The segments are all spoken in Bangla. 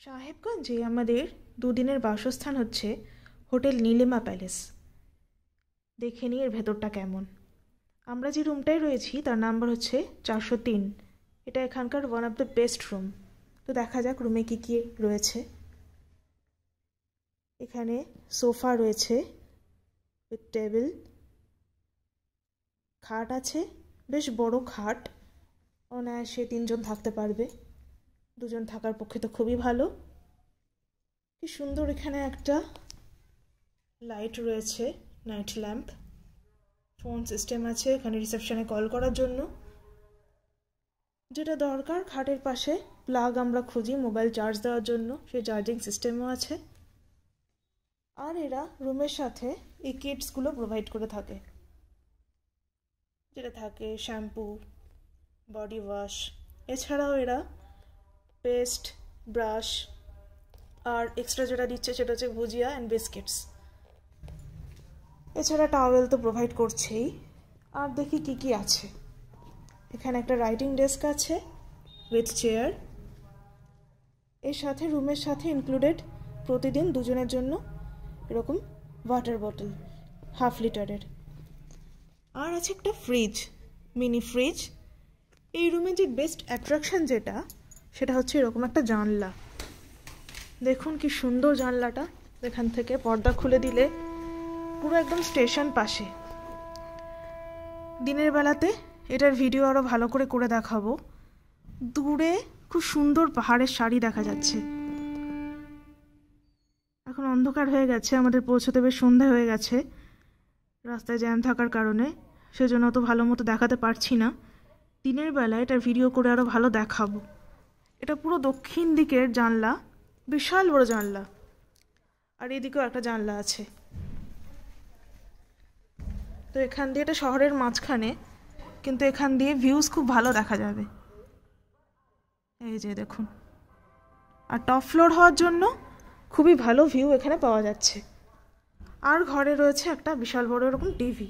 সাহেবগঞ্জে আমাদের দুদিনের বাসস্থান হচ্ছে হোটেল নীলিমা প্যালেস। দেখে নিই এর ভেতরটা কেমন। আমরা যে রুমটায় রয়েছি তার নাম্বার হচ্ছে 403। এটা এখানকার one of the best room. তো দেখা যাক রুমে কী কী রয়েছে। এখানে সোফা রয়েছে উইথ টেবিল, খাট আছে, বেশ বড় খাট, অনায়াসে 3 জন থাকতে পারবে। 2 জন থাকার পক্ষে তো খুবই ভালো। কি সুন্দর এখানে একটা লাইট রয়েছে, নাইট ল্যাম্প। ফোন সিস্টেম আছে এখানে রিসেপশনে কল করার জন্য। যেটা দরকার খাটের পাশে প্লাগ আমরা খুঁজি মোবাইল চার্জ দেওয়ার জন্য, সেই চার্জিং সিস্টেমও আছে। আর এরা রুমের সাথে এই কিটসগুলো প্রোভাইড করে থাকে, যেটা থাকে শ্যাম্পু, বডি ওয়াশ, এছাড়াও এরা পেস্ট, ব্রাশ, আর এক্সট্রা যেটা দিচ্ছে সেটা হচ্ছে ভুজিয়া অ্যান্ড বিস্কিটস। এছাড়া টাওয়েল তো প্রোভাইড করছেই। আর দেখি কি কি আছে। এখানে একটা রাইটিং ডেস্ক আছে উইথ চেয়ার। এর সাথে রুমের সাথে ইনক্লুডেড প্রতিদিন 2 জনের জন্য এরকম ওয়াটার বটল 1/2 লিটারের। আর আছে একটা ফ্রিজ, মিনি ফ্রিজ। এই রুমে যে বেস্ট অ্যাট্রাকশন যেটা, সেটা হচ্ছে এরকম একটা জানলা। দেখুন কি সুন্দর জানলাটা। এখান থেকে পর্দা খুলে দিলে পুরো একদম স্টেশন পাশে। দিনের বেলাতে এটার ভিডিও আরও ভালো করে দেখাবো। দূরে খুব সুন্দর পাহাড়ের সারি দেখা যাচ্ছে। এখন অন্ধকার হয়ে গেছে, আমাদের পৌঁছতে বেশ সন্ধ্যা হয়ে গেছে রাস্তায় জ্যাম থাকার কারণে, সেজন্য অত ভালো মতো দেখাতে পারছি না। দিনের বেলা এটার ভিডিও করে আরও ভালো দেখাবো। এটা পুরো দক্ষিণ দিকের জানলা, বিশাল বড় জানলা। আর এদিকেও একটা জানলা আছে। তো এখান দিয়ে এটা শহরের মাঝখানে, কিন্তু এখান দিয়ে ভিউজ খুব ভালো দেখা যাবে। এই যে দেখুন। আর টপ ফ্লোর হওয়ার জন্য খুবই ভালো ভিউ এখানে পাওয়া যাচ্ছে। আর ঘরে রয়েছে একটা বিশাল বড় এরকম টিভি।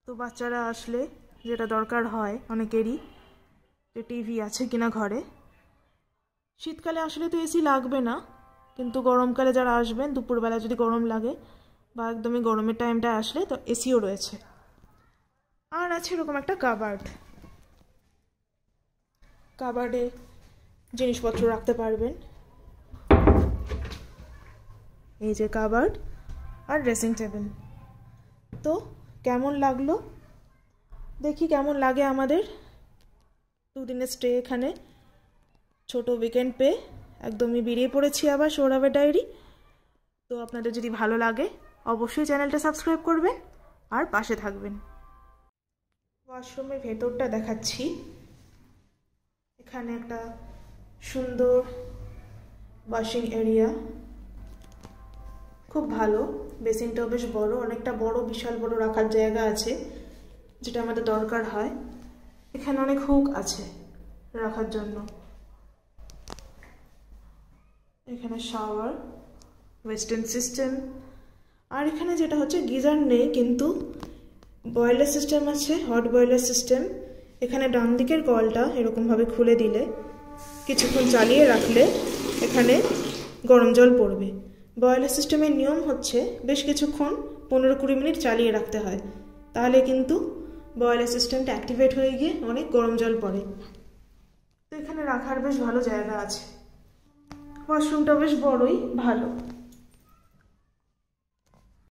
তো বাচ্চারা আসলে যেটা দরকার হয় অনেকেরই, যে টিভি আছে কিনা ঘরে। শীতকালে আসলে তো এসি লাগবে না, কিন্তু গরমকালে যারা আসবেন দুপুরবেলা যদি গরম লাগে বা একদমই গরমের টাইমটা আসলে, তো এসিও রয়েছে। আর আছে এরকম একটা কাবার্ড। কাবার্ডে জিনিসপত্র রাখতে পারবেন। এই যে কাবার্ড আর ড্রেসিং টেবিল। তো কেমন লাগলো দেখি, কেমন লাগে আমাদের 2 দিনের স্টে এখানে। ছোট উইকেন্ড পেয়ে একদমই বেরিয়ে পড়েছি আবার সৌরভের ডায়েরি। তো আপনাদের যদি ভালো লাগে অবশ্যই চ্যানেলটা সাবস্ক্রাইব করবেন আর পাশে থাকবেন। ওয়াশরুমের ভেতরটা দেখাচ্ছি। এখানে একটা সুন্দর ওয়াশিং এরিয়া, খুব ভালো। বেসিনটাও বেশ বড়, অনেকটা বড়, বিশাল বড় রাখার জায়গা আছে, যেটা আমাদের দরকার হয়। এখানে অনেক হুক আছে রাখার জন্য। এখানে শাওয়ার, ওয়েস্টার্ন সিস্টেম। আর এখানে যেটা হচ্ছে গিজার নেই, কিন্তু বয়লার সিস্টেম আছে, হট বয়লার সিস্টেম। এখানে ডান দিকের কলটা এরকমভাবে খুলে দিলে কিছুক্ষণ চালিয়ে রাখলে এখানে গরম জল পড়বে। বয়লার সিস্টেমের নিয়ম হচ্ছে বেশ কিছুক্ষণ 15-20 মিনিট চালিয়ে রাখতে হয়, তাহলে কিন্তু বয়লার সিস্টেমটা অ্যাক্টিভেট হয়ে গিয়ে অনেক গরম জল পড়ে। তো এখানে রাখার বেশ ভালো জায়গা আছে। ওয়াশরুমটা বেশ বড়ই, ভালো।